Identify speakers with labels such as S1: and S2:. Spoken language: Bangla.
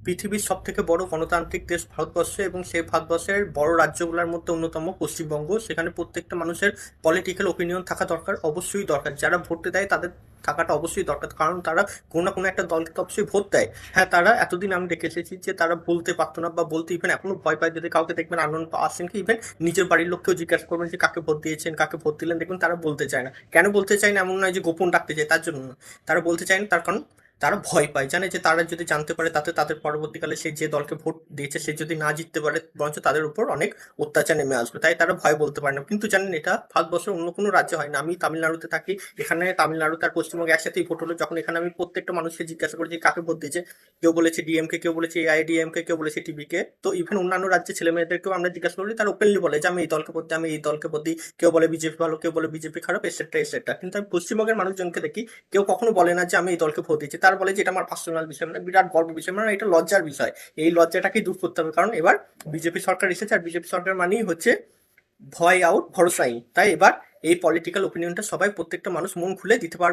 S1: পৃথিবীর সব থেকে বড় গণতান্ত্রিক দেশ ভারতবর্ষ, এবং সেই ভারতবর্ষের বড় রাজ্যগুলোর মধ্যে অন্যতম পশ্চিমবঙ্গ। সেখানে প্রত্যেকটা মানুষের পলিটিক্যাল ওপিনিয়ন থাকা দরকার, অবশ্যই দরকার। যারা ভোটে দেয় তাদের থাকাটা অবশ্যই দরকার, কারণ তারা কোনো না কোনো একটা দলকে তো অবশ্যই ভোট দেয়। হ্যাঁ, তারা এতদিন আমি দেখে এসেছি যে তারা বলতে পারতো না, বা বলতে ইভেন এখনো ভয় পায়। যদি কাউকে দেখবেন আননোন আসেন, কি ইভেন নিজের বাড়ির লোককেও জিজ্ঞাসা করবেন যে কাকে ভোট দিয়েছেন, কাকে ভোট দিলেন, দেখবেন তারা বলতে চায় না। কেন বলতে চায় না এমন নয় যে গোপন রাখতে চায়, তার জন্য না। তারা বলতে চায় না, তার কারণ তারা ভয় পায়। জানে যে তারা যদি জানতে পারে, তাতে তাদের পরবর্তীকালে সে যে দলকে ভোট দিয়েছে সে যদি না জিততে পারে, বরঞ্চ তাদের উপর অনেক অত্যাচার নেমে আসবে। তাই তারা ভয় বলতে পারে না। কিন্তু জানেন, এটা ভারতবর্ষের অন্য কোনো রাজ্যে হয় না। আমি তামিলনাড়ুতে থাকি, এখানে তামিলনাড়ু তার পশ্চিমবঙ্গে একসাথেই ভোট হলো। যখন এখানে আমি প্রত্যেকটা মানুষকে জিজ্ঞাসা করেছি কাকে ভোট দিয়েছে, কেউ বলেছে ডিএমকে, কেউ বলেছে এআইডিএমকে, কেউ বলেছে টিভিকে। তো ইভেন অন্যান্য রাজ্যে ছেলে মেয়েদেরকেও আমরা জিজ্ঞাসা করি, তারা ওপেনলি বলে যে আমি এই দলকে ভোট দিই, আমি এই দলকে ভোট দিই। কেউ বলে বিজেপি ভালো, কেউ বলে বিজেপি খারাপ, এটসেট্রা এটসেট্রা। কিন্তু আমি পশ্চিমবঙ্গের মানুষজনকে দেখি, কেউ কখনো বলে না যে আমি এই দলকে ভোট দিচ্ছি। তারা বলে যে এটা আমার পার্সোনাল বিষয়, মানে বিরাট গর্ব বিষয়, মানে এটা লজ্জার বিষয়। এই লজ্জাটাকেই দূর করতে হবে, কারণ এবার বিজেপি সরকার এসেছে, আর বিজেপি সরকার মানেই হচ্ছে ভয় আউট ভরসা ইন। তাই এবার এই পলিটিক্যাল ওপিনিয়নটা সবাই, প্রত্যেকটা মানুষ মন খুলে দিতে পারবে।